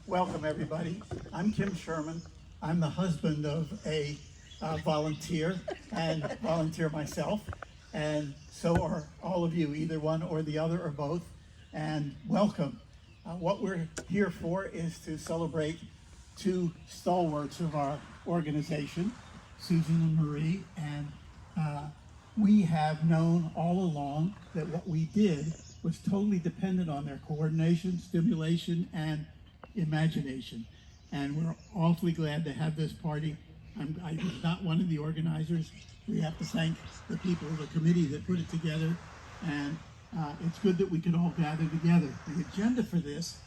Welcome, everybody. I'm Kim Sherman. I'm the husband of a volunteer and volunteer myself. And so are all of you, either one or the other or both. And welcome. What we're here for is to celebrate two stalwarts of our organization, Susan and Marie. And we have known all along that what we did was totally dependent on their coordination, stimulation, and imagination. And we're awfully glad to have this party. I was not one of the organizers. We have to thank the people of the committee that put it together. And it's good that we can all gather together. The agenda for this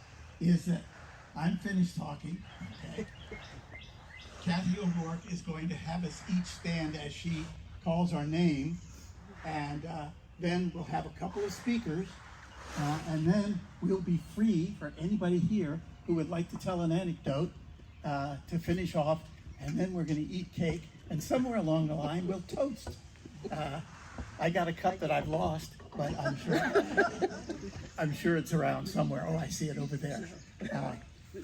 is that I'm finished talking, okay? Kathy O'Rourke is going to have us each stand as she calls our name. And then we'll have a couple of speakers. And then we'll be free for anybody here who would like to tell an anecdote to finish off, and then we're going to eat cake, and somewhere along the line we'll toast. I got a cup that I've lost, but I'm sure it's around somewhere. Oh, I see it over there.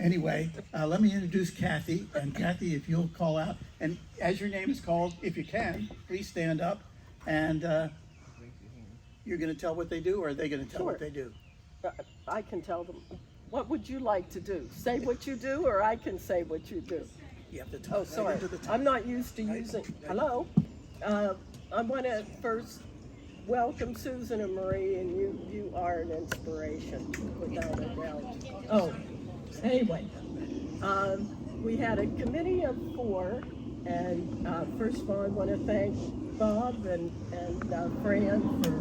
Anyway, let me introduce Kathy, and Kathy, if you'll call out, and as your name is called, if you can, please stand up, and you're going to tell what they do, or are they going to tell what they do? I can tell them. What would you like to do? Say what you do, or I can say what you do? You have to talk. Oh, sorry. Right into the I'm not used to using. Hello. I want to first welcome Susan and Marie, and you are an inspiration, without a doubt. Oh, anyway, we had a committee of 4, and first of all, I want to thank Bob and Fran for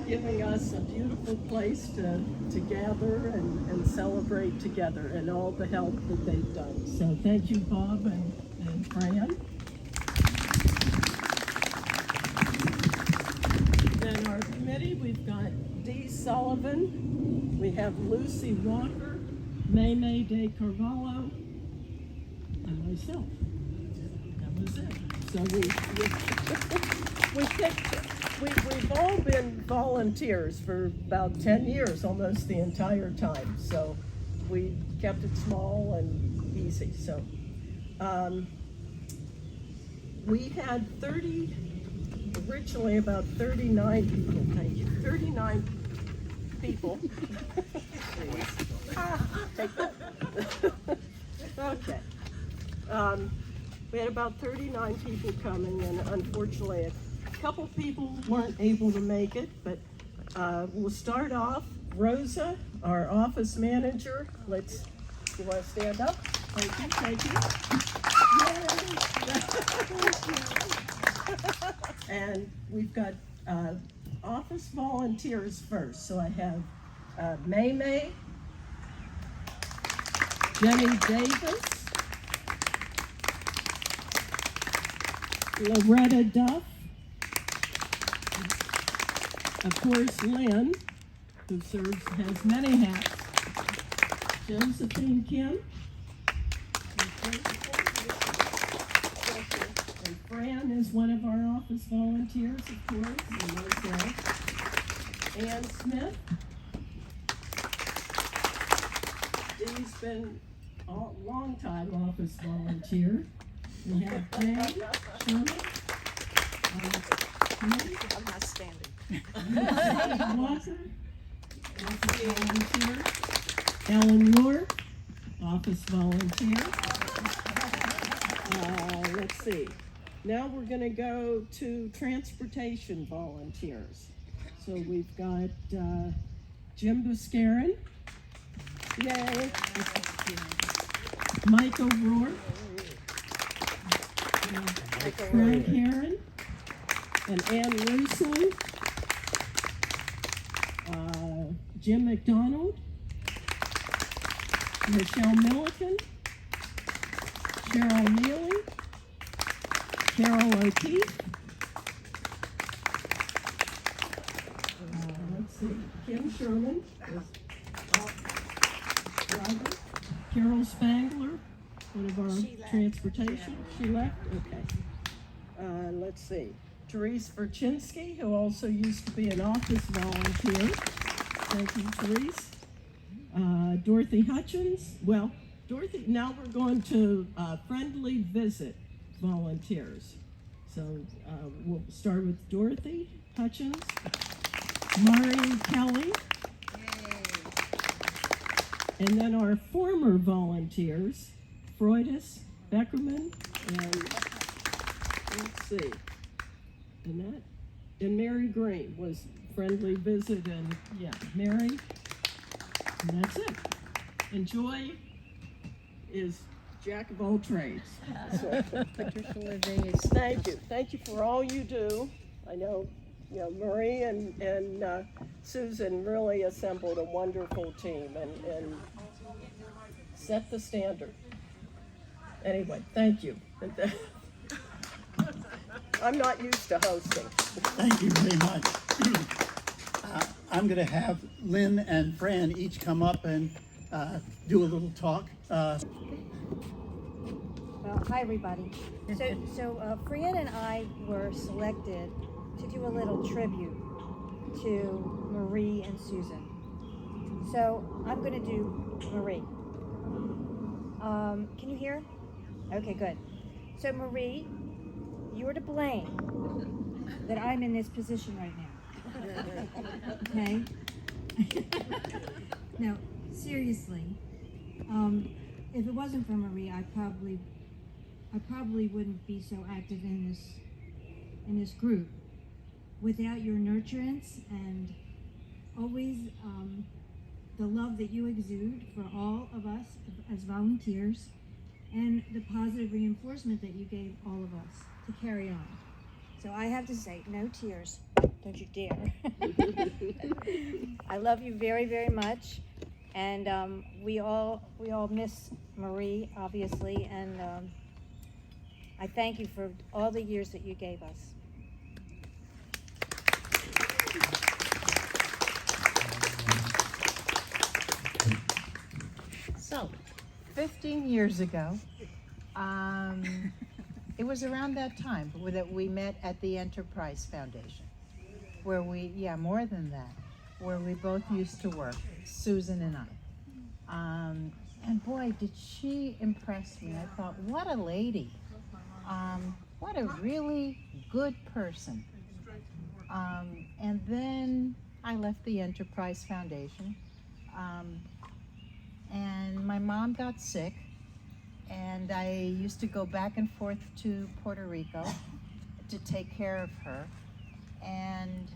giving us a beautiful place to gather and celebrate together, and all the help that they've done. So thank you, Bob and Fran. Then our committee, we've got Dee Sullivan, we have Lucy Walker, May De Carvalho, and myself. That was it. So we picked. We've all been volunteers for about 10 years, almost the entire time. So we kept it small and easy. So we had originally about 39 people. Thank you. 39 people. Take that. Okay. We had about 39 people coming, and unfortunately, a couple people weren't able to make it, but we'll start off. Rosa, our office manager. You want to stand up? Thank you. And we've got office volunteers first. So I have May, Jenny Davis, Loretta Duff, of course, Lynn, who has many hats, Josephine Kim, and Fran is one of our office volunteers, of course, and myself. Ann Smith. Dee's been a long time office volunteer. We have Jane Sherman. I'm not standing. Walker, office volunteer. Ellen York, office volunteer. Let's see. Now we're going to go to transportation volunteers. So we've got Jim Buscarin. Yay. Mike O'Rourke. Frank Heron. And Ann Russo. Jim McDonald. Michelle Milliken. Cheryl Neely. Carol O'Keefe. Let's see. Kim Sherman. Carol Spangler, one of our transportation. She left? Okay. Let's see. Therese Verchinsky, who also used to be an office volunteer. Thank you, Therese. Dorothy Hutchins. Well, Dorothy, now we're going to friendly visit volunteers. So we'll start with Dorothy Hutchins, Mari Kelly, and then our former volunteers, Freudis, Beckerman, and let's see, and Mary Green was friendly visit, and yeah, Mary, and that's it. And Joy is jack of all trades. So, thank you for all you do. I know, Marie and Susan really assembled a wonderful team and set the standard. Anyway, thank you. I'm not used to hosting. Thank you very much. I'm going to have Lynn and Fran each come up and do a little talk. Well, hi everybody. So Fran and I were selected to do a little tribute to Marie and Susan. So I'm going to do Marie. Can you hear? Okay, good. So Marie, you're to blame that I'm in this position right now. Okay? No, seriously. If it wasn't for Marie, I probably wouldn't be so active in this group. Without your nurturance and always the love that you exude for all of us as volunteers, and the positive reinforcement that you gave all of us to carry on. So I have to say, no tears, don't you dare. I love you very, very much, and we all miss Marie, obviously, and I thank you for all the years that you gave us. So, 15 years ago, it was around that time that we met at the Enterprise Foundation, where more than that, where we both used to work, Susan and I. And boy, did she impress me. I thought, what a lady. What a really good person. And then I left the Enterprise Foundation. And my mom got sick, and I used to go back and forth to Puerto Rico to take care of her. And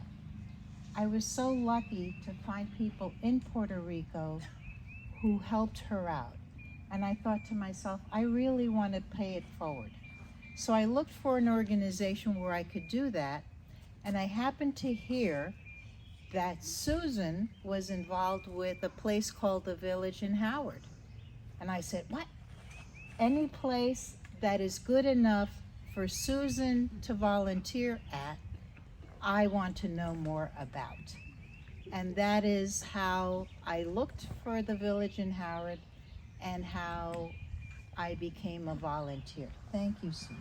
I was so lucky to find people in Puerto Rico who helped her out. And I thought to myself, I really want to pay it forward. So I looked for an organization where I could do that, and I happened to hear that Susan was involved with a place called the Village in Howard. And I said, what? Any place that is good enough for Susan to volunteer at, I want to know more about. And that is how I looked for the Village in Howard and how I became a volunteer. Thank you, Susan.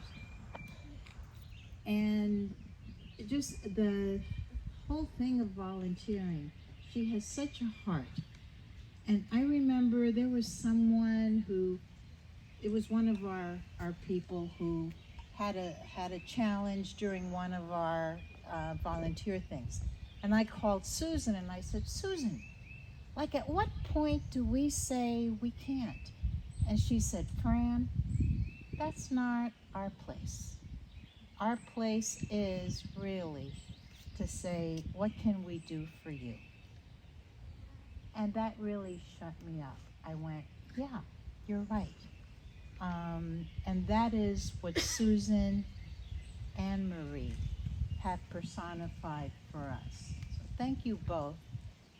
And just the whole thing of volunteering, she has such a heart. And I remember there was someone who, it was one of our people who had a challenge during one of our volunteer things. And I called Susan and I said, Susan, like at what point do we say we can't? And she said, Fran, that's not our place. Our place is really to say, what can we do for you? And that really shut me up. I went, yeah, you're right. And that is what Susan and Marie have personified for us. So thank you both.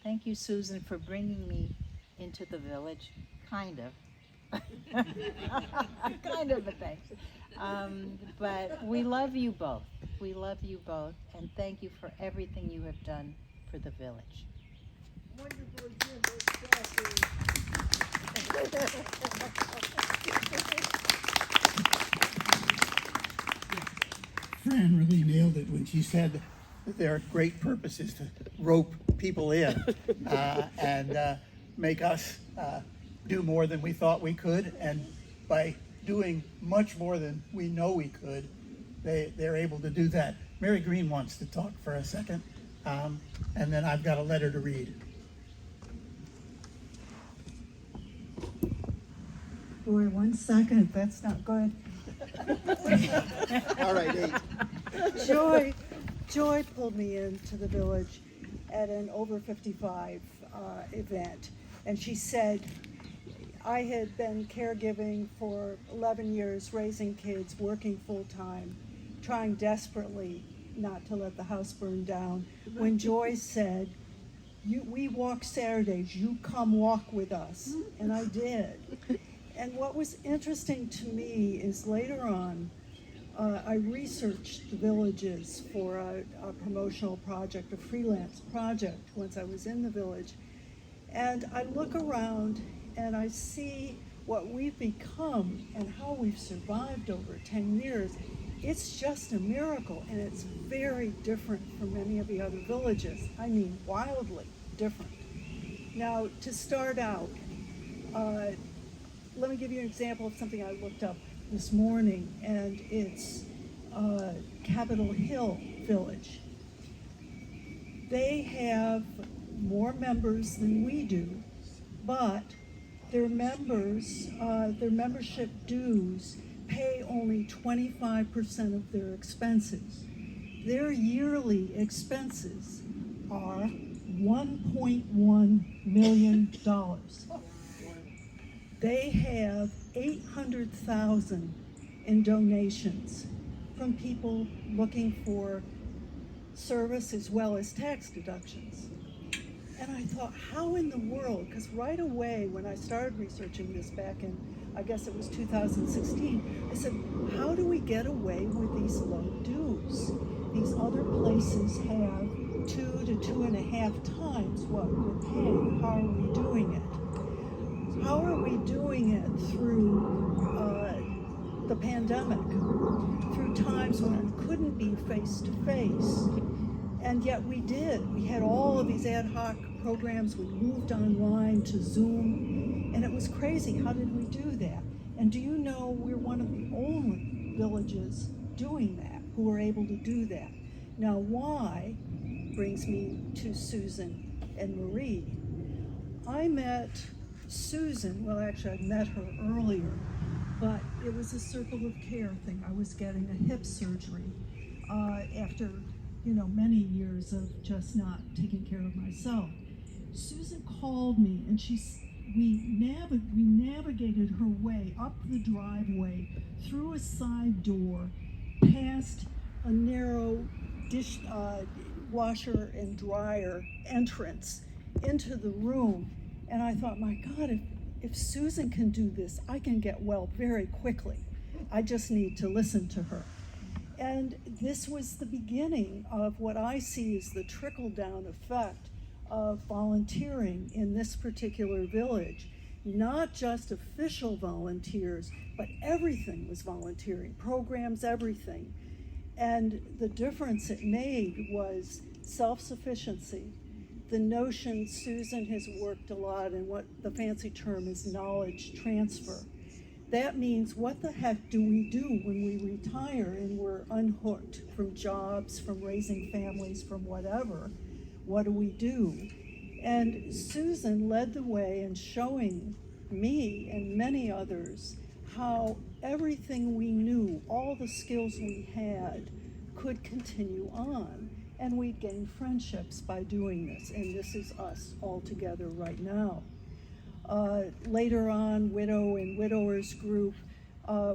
Thank you, Susan, for bringing me into the village, kind of. Kind of a thanks. But we love you both. We love you both, and thank you for everything you have done for the village. Wonderful. Fran really nailed it when she said that there are great purposes to rope people in. And make us do more than we thought we could, and by doing much more than we know we could, they're able to do that. Mary Green wants to talk for a second, and then I've got a letter to read. Boy, 1 second, that's not good. All right, 8. Joy pulled me into the village at an over 55 event, and she said, I had been caregiving for 11 years, raising kids, working full-time, trying desperately not to let the house burn down, when Joy said, we walk Saturdays, you come walk with us. And I did. And what was interesting to me is later on, I researched the villages for a promotional project, a freelance project, once I was in the village. And I look around and I see what we've become and how we've survived over 10 years. It's just a miracle, and it's very different from many of the other villages. I mean, wildly different. Now, to start out, let me give you an example of something I looked up this morning, and it's Capitol Hill Village. They have more members than we do, but their members, their membership dues pay only 25% of their expenses. Their yearly expenses are $1.1 million. They have $800,000 in donations from people looking for service as well as tax deductions. And I thought, how in the world, because right away when I started researching this back in, I guess it was 2016, I said, how do we get away with these low dues? These other places have 2 to 2.5 times what we're paying. How are we doing it? How are we doing it through the pandemic, through times when we couldn't be face to face? And yet we did. We had all of these ad hoc programs. We moved online to Zoom, and it was crazy. How did we do that? And do you know we're one of the only villages doing that, who were able to do that? Now, why brings me to Susan and Marie. I met Susan, well, actually I met her earlier, but it was a circle of care thing. I was getting a hip surgery after many years of just not taking care of myself. Susan called me, and we navigated her way up the driveway, through a side door, past a narrow dish washer and dryer entrance into the room. And I thought, my God, if Susan can do this, I can get well very quickly. I just need to listen to her. And this was the beginning of what I see as the trickle-down effect of volunteering in this particular village. Not just official volunteers, but everything was volunteering, programs, everything. And the difference it made was self-sufficiency. The notion, Susan has worked a lot in what the fancy term is knowledge transfer. That means, what the heck do we do when we retire and we're unhooked from jobs, from raising families, from whatever? What do we do? And Susan led the way in showing me and many others how everything we knew, all the skills we had, could continue on. And we gained friendships by doing this, and this is us all together right now. Later on, Widow and Widowers Group,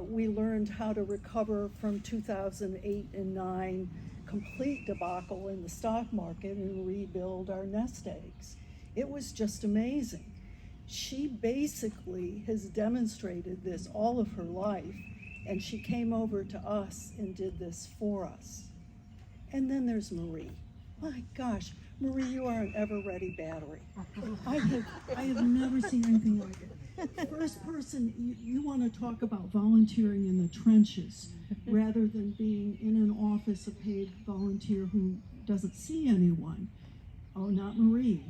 we learned how to recover from 2008 and 9 complete debacle in the stock market and rebuild our nest eggs. It was just amazing. She basically has demonstrated this all of her life, and she came over to us and did this for us. And then there's Marie. My gosh, Marie, you are an ever-ready battery. I have never seen anything like it. First person, you want to talk about volunteering in the trenches rather than being in an office, a paid volunteer who doesn't see anyone. Oh, not Marie.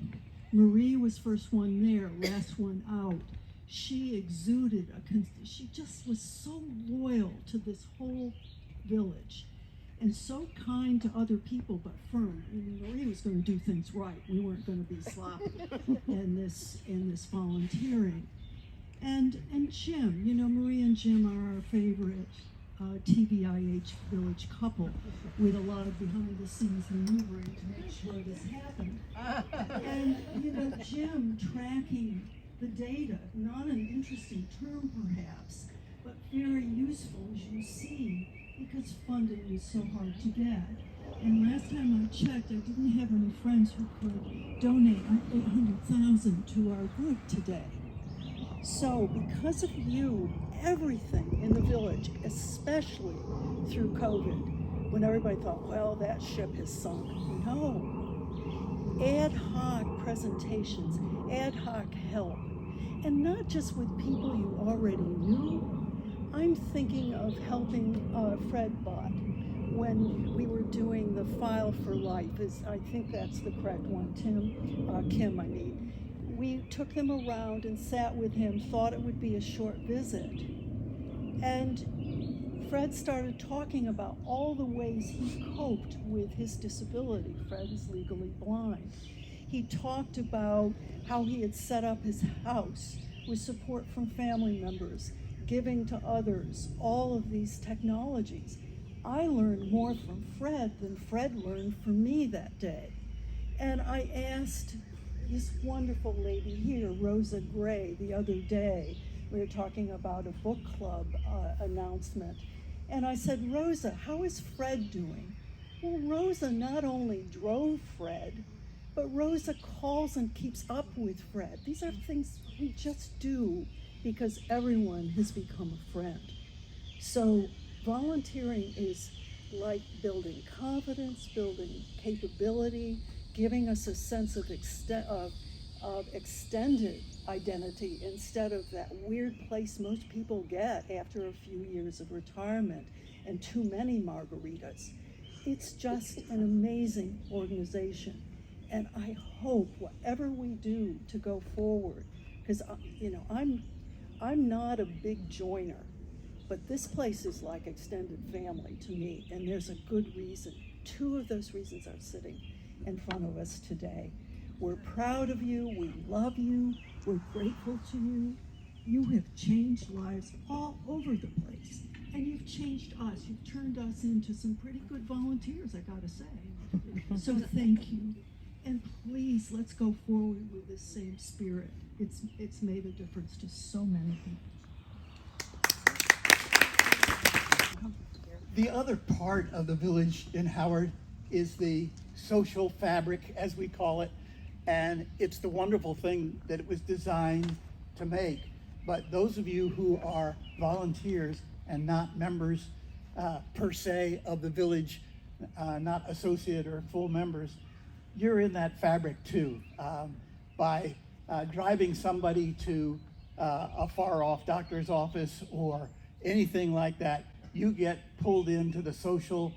Marie was first one there, last one out. She exuded she just was so loyal to this whole village and so kind to other people, but firm. I mean, Marie was going to do things right. We weren't going to be sloppy in this volunteering. And Jim, you know, Marie and Jim are our favorite TVIH village couple, with a lot of behind-the-scenes maneuvering to make sure this happened. And you know, Jim tracking the data, not an interesting term perhaps, but very useful, as you see, because funding is so hard to get. And last time I checked, I didn't have any friends who could donate $800,000 to our group today. So because of you, everything in the village, especially through COVID, when everybody thought, well, that ship has sunk. No. Ad hoc presentations, ad hoc help. And not just with people you already knew. I'm thinking of helping Fred Bott when we were doing the File for Life. I think that's the correct one, Kim, I mean. We took them around and sat with him, thought it would be a short visit. And Fred started talking about all the ways he coped with his disability. Fred is legally blind. He talked about how he had set up his house with support from family members, giving to others, all of these technologies. I learned more from Fred than Fred learned from me that day. And I asked this wonderful lady here, Rosa Gray, the other day. We were talking about a book club announcement. And I said, Rosa, how is Fred doing? Well, Rosa not only drove Fred, but Rosa calls and keeps up with Fred. These are things we just do because everyone has become a friend. So volunteering is like building confidence, building capability, giving us a sense of extended identity instead of that weird place most people get after a few years of retirement and too many margaritas. It's just an amazing organization. And I hope whatever we do to go forward, because you know, I'm not a big joiner, but this place is like extended family to me, and there's a good reason. Two of those reasons are sitting in front of us today. We're proud of you, we love you, we're grateful to you. You have changed lives all over the place, and you've changed us. You've turned us into some pretty good volunteers, I gotta say. So thank you. And please, let's go forward with this same spirit. It's made a difference to so many people. The other part of the village in Howard is the social fabric, as we call it, and it's the wonderful thing that it was designed to make. But those of you who are volunteers and not members per se of the village, not associate or full members, you're in that fabric too. By driving somebody to a far off doctor's office or anything like that, you get pulled into the social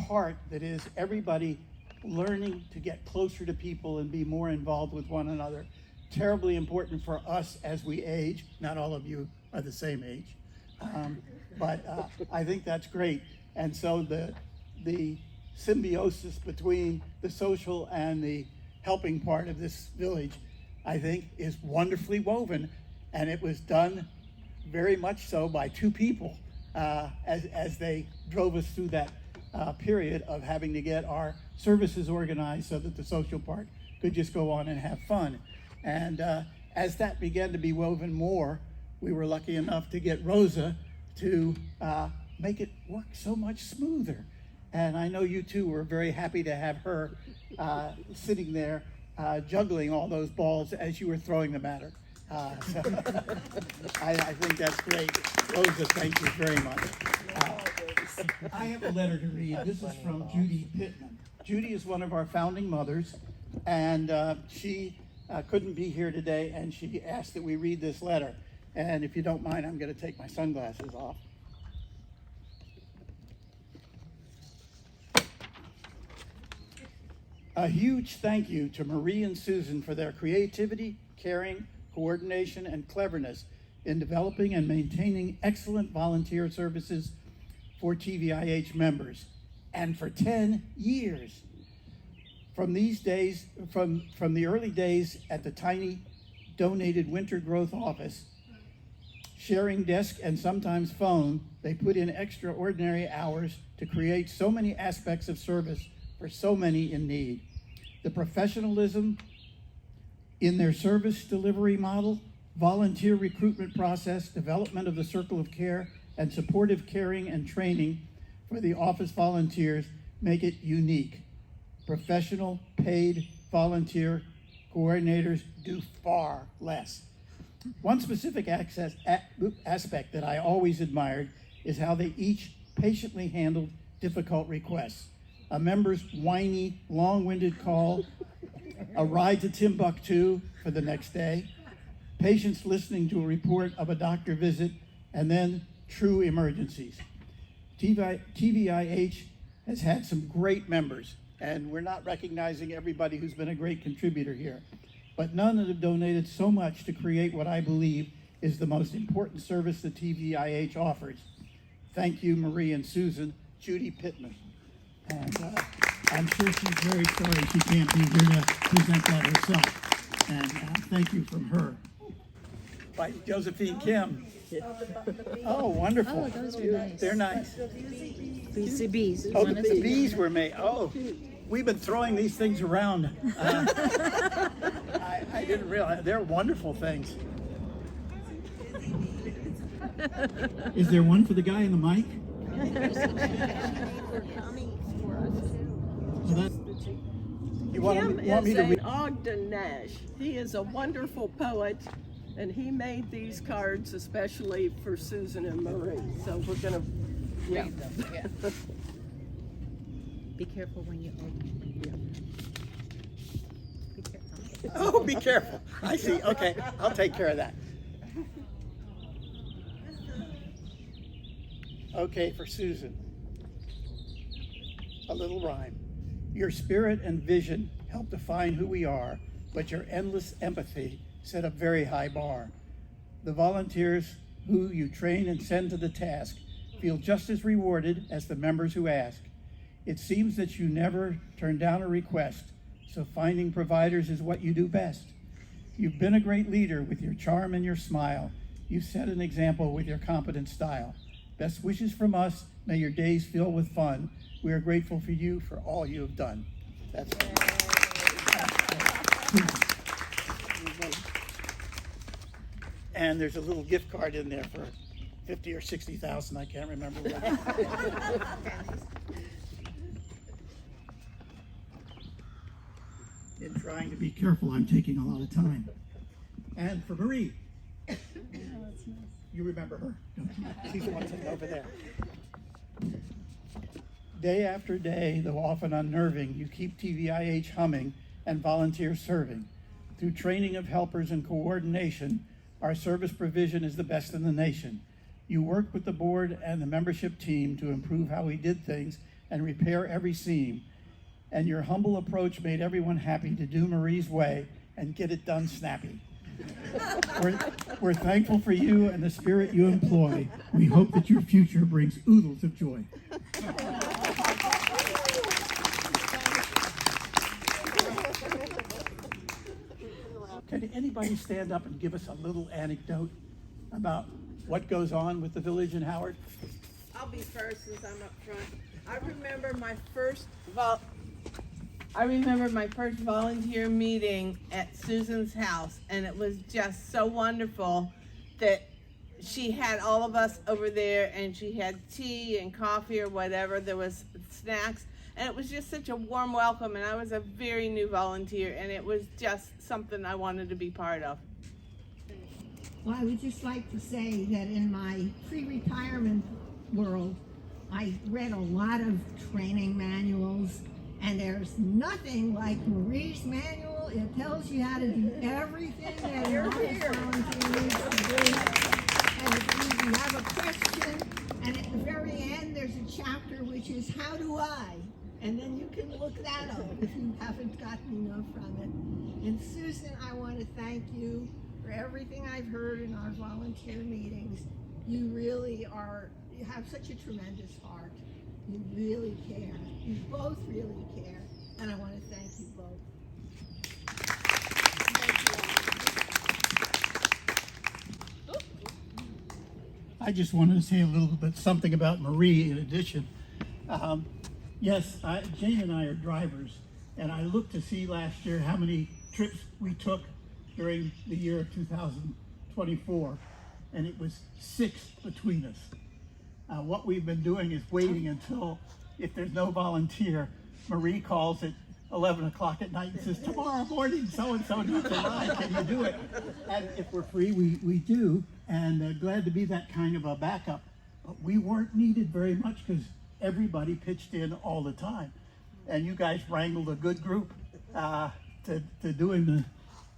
part that is everybody learning to get closer to people and be more involved with one another. Terribly important for us as we age. Not all of you are the same age, but I think that's great. And so the symbiosis between the social and the helping part of this village, I think, is wonderfully woven, and it was done very much so by two people as they drove us through that period of having to get our services organized so that the social part could just go on and have fun. And as that began to be woven more, we were lucky enough to get Rosa to make it work so much smoother. And I know you two were very happy to have her sitting there juggling all those balls as you were throwing them at her. So I think that's great. Rosa, thank you very much. I have a letter to read. This is from Judy Pittman. Judy is one of our founding mothers, and she couldn't be here today, and she asked that we read this letter. And if you don't mind, I'm going to take my sunglasses off. A huge thank you to Marie and Susan for their creativity, caring, coordination, and cleverness in developing and maintaining excellent volunteer services for TVIH members, and for 10 years. From these days, from the early days at the tiny donated winter growth office, sharing desk and sometimes phone, they put in extraordinary hours to create so many aspects of service for so many in need. The professionalism in their service delivery model, volunteer recruitment process, development of the circle of care, and supportive caring and training for the office volunteers make it unique. Professional, paid volunteer coordinators do far less. One specific aspect that I always admired is how they each patiently handled difficult requests. A member's whiny, long-winded call, a ride to Timbuktu for the next day, patients listening to a report of a doctor visit, and then true emergencies. TVIH has had some great members, and we're not recognizing everybody who's been a great contributor here, but none have donated so much to create what I believe is the most important service that TVIH offers. Thank you, Marie and Susan. Judy Pittman. And I'm sure she's very sorry she can't be here to present that herself. And thank you from her. By Josephine Kim. Oh, wonderful. Oh, those are nice. They're nice. These are bees. Oh, the bees were made. Oh, we've been throwing these things around. I didn't realize. They're wonderful things. Is there one for the guy in the mic? You want Kim me is to an read? Ogden Nash. He is a wonderful poet, and he made these cards especially for Susan and Marie. So we're gonna read them. Yeah. Be careful when you open them. Be careful. Oh, be careful. I see. Okay, I'll take care of that. Okay, for Susan. A little rhyme. Your spirit and vision help define who we are, but your endless empathy set a very high bar. The volunteers who you train and send to the task feel just as rewarded as the members who ask. It seems that you never turn down a request, so finding providers is what you do best. You've been a great leader with your charm and your smile. You've set an example with your competent style. Best wishes from us. May your days fill with fun. We are grateful for you for all you have done. That's And there's a little gift card in there for 50 or 60,000. I can't remember what. In trying to be careful, I'm taking a lot of time. And for Marie. You remember her, don't you? She's the one sitting over there. Day after day, though often unnerving, you keep TVIH humming and volunteers serving. Through training of helpers and coordination, our service provision is the best in the nation. You work with the board and the membership team to improve how we did things and repair every seam. And your humble approach made everyone happy to do Marie's way and get it done snappy. We're thankful for you and the spirit you employ. We hope that your future brings oodles of joy. Can anybody stand up and give us a little anecdote about what goes on with the village in Howard? I'll be first since I'm up front. I remember my first volunteer meeting at Susan's house, and it was just so wonderful that she had all of us over there, and she had tea and coffee or whatever. There was snacks, and it was just such a warm welcome, and I was a very new volunteer, and it was just something I wanted to be part of. Well, I would just like to say that in my pre-retirement world, I read a lot of training manuals, and there's nothing like Marie's manual. It tells you how to do everything that an office volunteer needs to do. And if you have a question, and at the very end there's a chapter which is how do I? And then you can look that up if you haven't gotten enough from it. And Susan, I want to thank you for everything I've heard in our volunteer meetings. You have such a tremendous heart. You really care. You both really care. And I want to thank you both. I just wanted to say a little bit something about Marie in addition. Yes, Jane and I are drivers, and I looked to see last year how many trips we took during the year of 2024, and it was 6 between us. What we've been doing is waiting until, if there's no volunteer, Marie calls at 11 o'clock at night and says, tomorrow morning so-and-so needs a ride, can you do it? And if we're free, we do, and glad to be that kind of a backup. But we weren't needed very much because everybody pitched in all the time. And you guys wrangled a good group to doing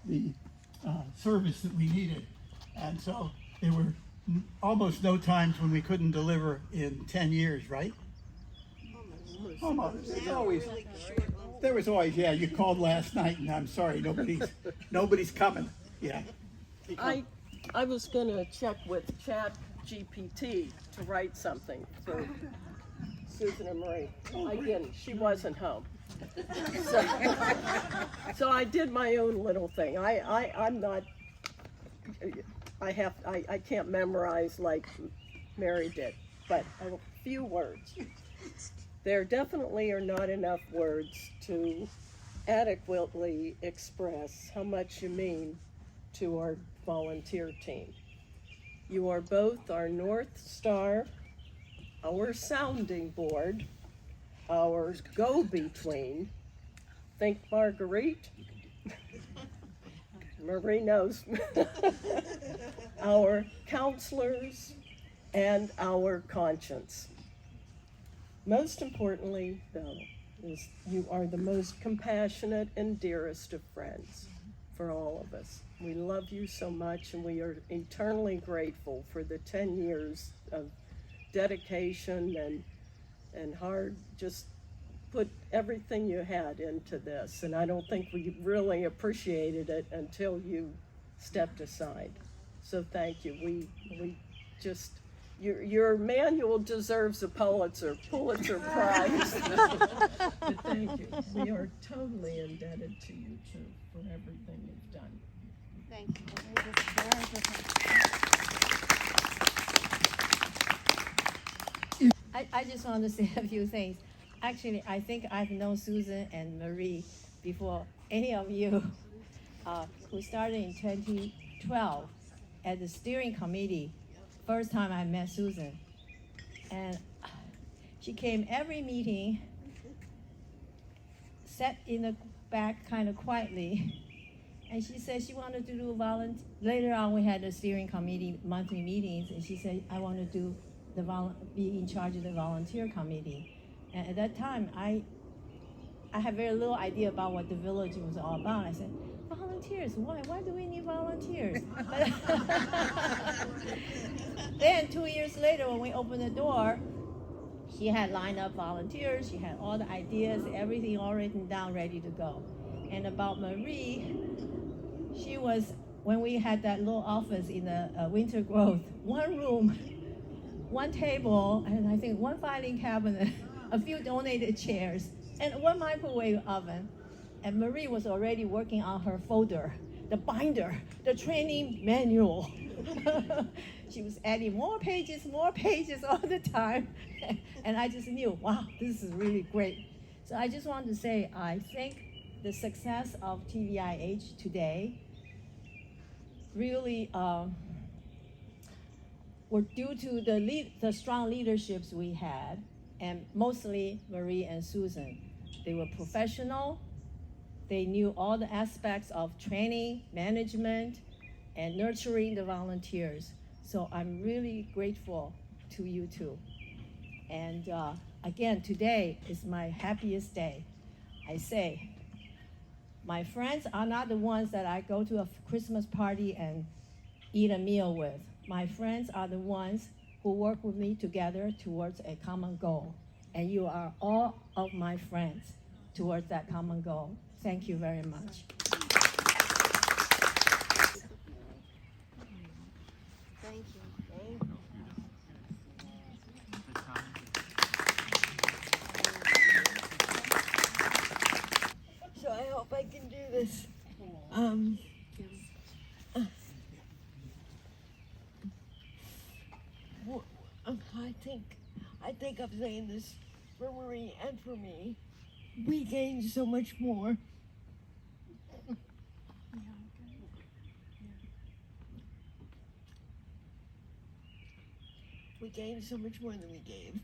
the service that we needed. And so there were almost no times when we couldn't deliver in 10 years, right? Almost. There was always, yeah, you called last night and I'm sorry, nobody's coming. Yeah. I was gonna check with Chat GPT to write something for Susan and Marie. I didn't, she wasn't home. So I did my own little thing. I'm not, I can't memorize like Mary did, but a few words. There definitely are not enough words to adequately express how much you mean to our volunteer team. You are both our North Star, our sounding board, our go-between. Think Marguerite. Marie knows. Our counselors and our conscience. Most importantly, though, is you are the most compassionate and dearest of friends for all of us. We love you so much, and we are eternally grateful for the 10 years of dedication and hard, just put everything you had into this. And I don't think we really appreciated it until you stepped aside. So thank you. We just, your manual deserves a Pulitzer Prize. But thank you. We are totally indebted to you two for everything you've done. Thank you. I just want to say a few things. Actually, I think I've known Susan and Marie before any of you. We started in 2012 at the steering committee. First time I met Susan. And she came every meeting, sat in the back kind of quietly, and she said she wanted to do volunteer. Later on, we had the steering committee monthly meetings, and she said, I want to do be in charge of the volunteer committee. And at that time, I had very little idea about what the village was all about. I said, volunteers, why? Why do we need volunteers? Then 2 years later, when we opened the door, she had lined up volunteers. She had all the ideas, everything all written down, ready to go. And about Marie, she was, when we had that little office in the Winter Grove, one room, one table, and I think one filing cabinet, a few donated chairs, and one microwave oven. And Marie was already working on her folder, the binder, the training manual. She was adding more pages all the time. And I just knew, wow, this is really great. So I just wanted to say, I think the success of TVIH today really were due to the strong leaderships we had, and mostly Marie and Susan. They were professional. They knew all the aspects of training, management, and nurturing the volunteers. So I'm really grateful to you two. And again, today is my happiest day. I say, my friends are not the ones that I go to a Christmas party and eat a meal with. My friends are the ones who work with me together towards a common goal. and you are all of my friends towards that common goal. Thank you very much. Thank you. So I hope I can do this. I think I'm saying this for Marie and for me. We gained so much more. We gained so much more than we gave.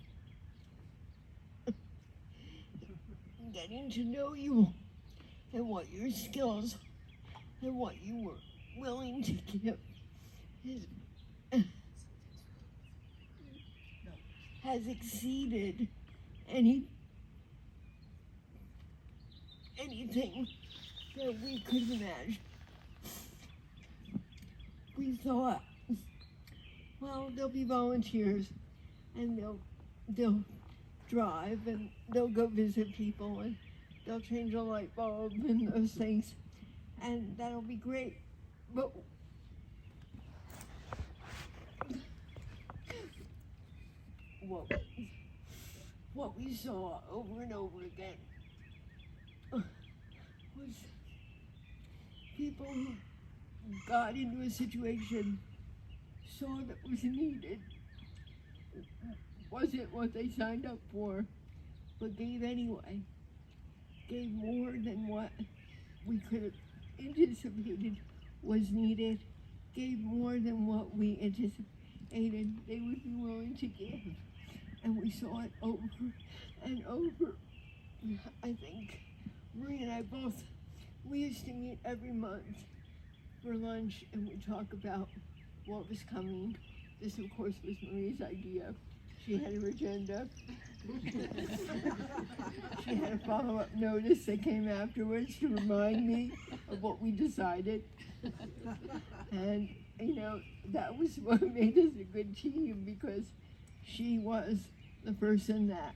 Getting to know you and what your skills and what you were willing to give has exceeded anything that we could imagine. We thought, well, there'll be volunteers and they'll drive and they'll go visit people and they'll change a light bulb and those things, and that'll be great. But what we saw over and over again was people who got into a situation, saw that was needed, wasn't what they signed up for, but gave anyway. Gave more than what we could have anticipated was needed, gave more than what we anticipated they would be willing to give. And we saw it over and over. I think Marie and I both, we used to meet every month for lunch and we'd talk about what was coming. This, of course, was Marie's idea. She had her agenda. She had a follow-up notice that came afterwards to remind me of what we decided. And, you know, that was what made us a good team, because she was the person that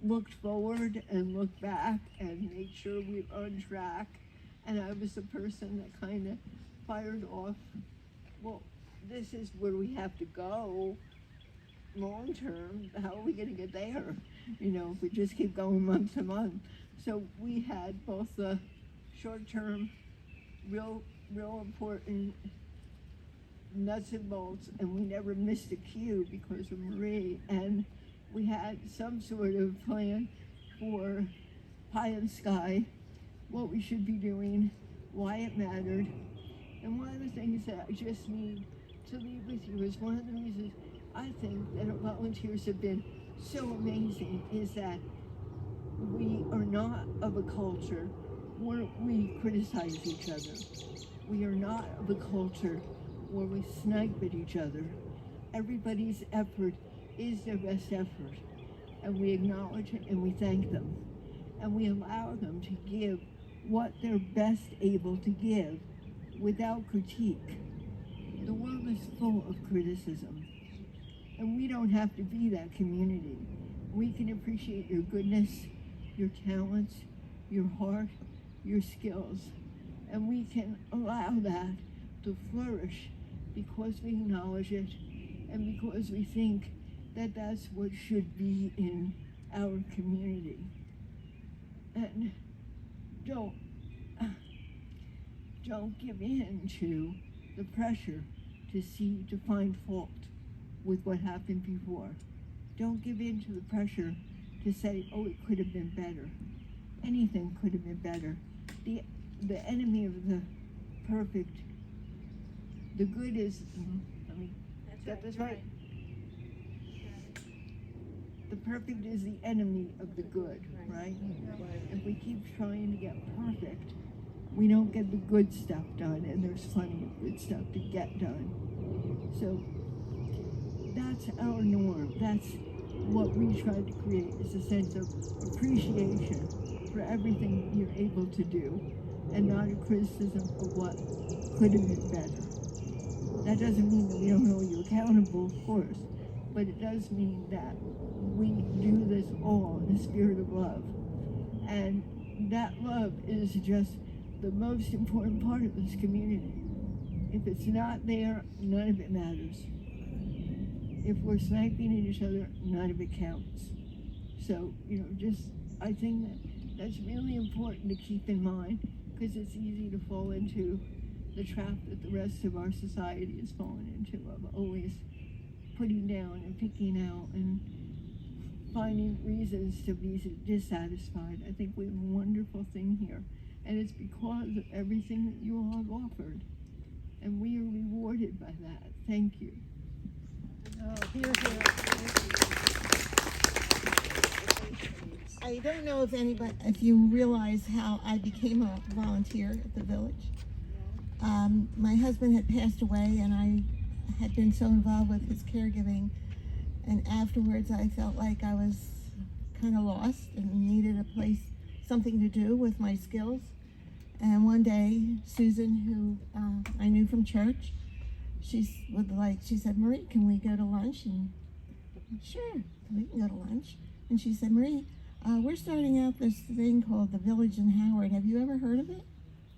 looked forward and looked back and made sure we were on track. And I was the person that kind of fired off, well, this is where we have to go long term. How are we going to get there? You know, if we just keep going month to month. So we had both the short term, real important nuts and bolts, and we never missed a cue because of Marie. And we had some sort of plan for pie in the sky, what we should be doing, why it mattered. And one of the things that I just need to leave with you is one of the reasons I think that our volunteers have been so amazing is that we are not of a culture where we criticize each other. We are not of a culture where we snipe at each other. Everybody's effort is their best effort, and we acknowledge it and we thank them, and we allow them to give what they're best able to give without critique. The world is full of criticism, and we don't have to be that community. We can appreciate your goodness, your talents, your heart, your skills, and we can allow that to flourish because we acknowledge it and because we think that that's what should be in our community. And don't give in to the pressure to find fault with what happened before. Don't give in to the pressure to say, oh, it could have been better. Anything could have been better. The enemy of the perfect, the good is, let me get this right. The perfect is the enemy of the good, right? If we keep trying to get perfect, we don't get the good stuff done, and there's plenty of good stuff to get done. So that's our norm. That's what we try to create, is a sense of appreciation for everything you're able to do, and not a criticism of what could have been better. That doesn't mean that we don't hold you accountable, of course, but it does mean that we do this all in a spirit of love. And that love is just the most important part of this community. If it's not there, none of it matters. If we're sniping at each other, none of it counts. So, I think that's really important to keep in mind, because it's easy to fall into the trap that the rest of our society has fallen into, of always putting down and picking out and finding reasons to be dissatisfied. I think we have a wonderful thing here, and it's because of everything that you all have offered, and we are rewarded by that. Thank you. I don't know if you realize how I became a volunteer at the village. My husband had passed away, and I had been so involved with his caregiving, and afterwards I felt like I was kind of lost and needed a place, something to do with my skills. And one day, Susan, who I knew from church, she said, "Marie, can we go to lunch?" And sure, we can go to lunch. And she said, "Marie, we're starting out this thing called the Village in Howard. Have you ever heard of it?"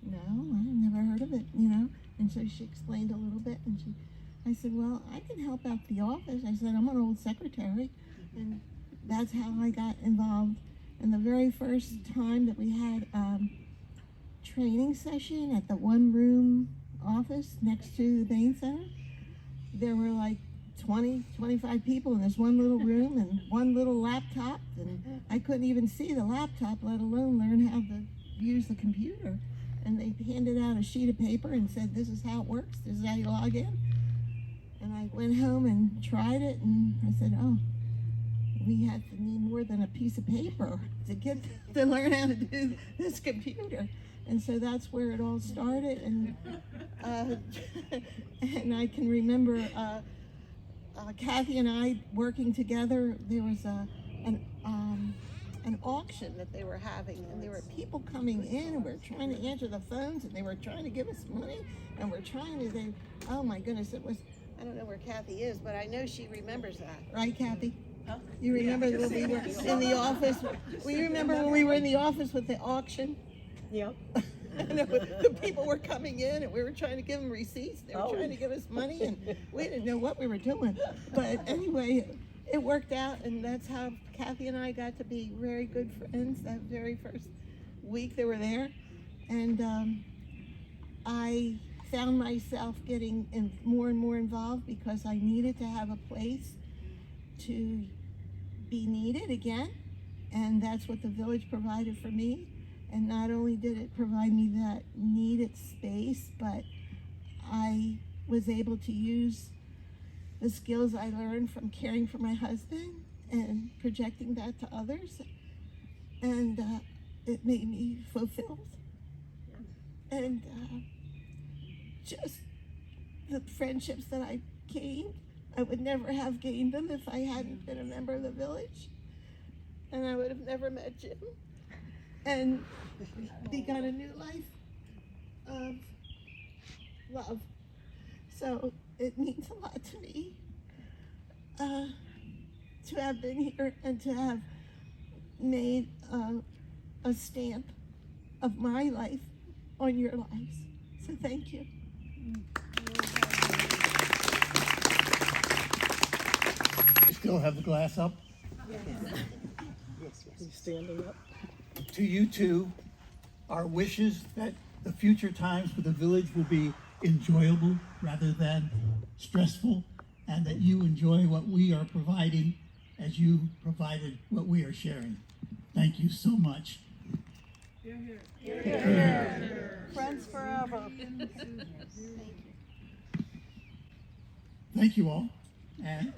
"No, I've never heard of it, And so she explained a little bit, and I said, "Well, I can help out the office." I said, "I'm an old secretary." And that's how I got involved. And the very first time that we had training session at the one-room office next to the main center, there were like 20, 25 people in this one little room and one little laptop, and I couldn't even see the laptop, let alone learn how to use the computer. And they handed out a sheet of paper and said, "This is how it works, this is how you log in." And I went home and tried it, and I said, "Oh, we need more than a piece of paper to learn how to do this computer." And so that's where it all started. And and I can remember Kathy and I working together. There was an auction that they were having, and there were people coming in, and we're trying to answer the phones, and they were trying to give us money, and oh my goodness, I don't know where Kathy is, but I know she remembers that, right, Kathy? You remember when we were in the office? Well, you remember when we were in the office with the auction? Yep. And the people were coming in, and we were trying to give them receipts. They were trying to give us money, and we didn't know what we were doing. But anyway, it worked out, and that's how Kathy and I got to be very good friends that very first week they were there. And I found myself getting more and more involved because I needed to have a place to be needed again, and that's what the village provided for me. And not only did it provide me that needed space, but I was able to use the skills I learned from caring for my husband and projecting that to others, and it made me fulfilled. And just the friendships that I gained, I would never have gained them if I hadn't been a member of the village, and I would have never met Jim and begun a new life of love. So it means a lot to me to have been here and to have made a stamp of my life on your lives. So thank you. You still have the glass up? You standing up? To you two, our wishes that the future times for the village will be enjoyable rather than stressful, and that you enjoy what we are providing as you provided what we are sharing. Thank you so much. Friends forever. Thank you all, and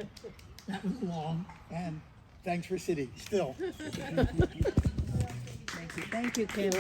that was long, and thanks for sitting still. Thank you, Kim.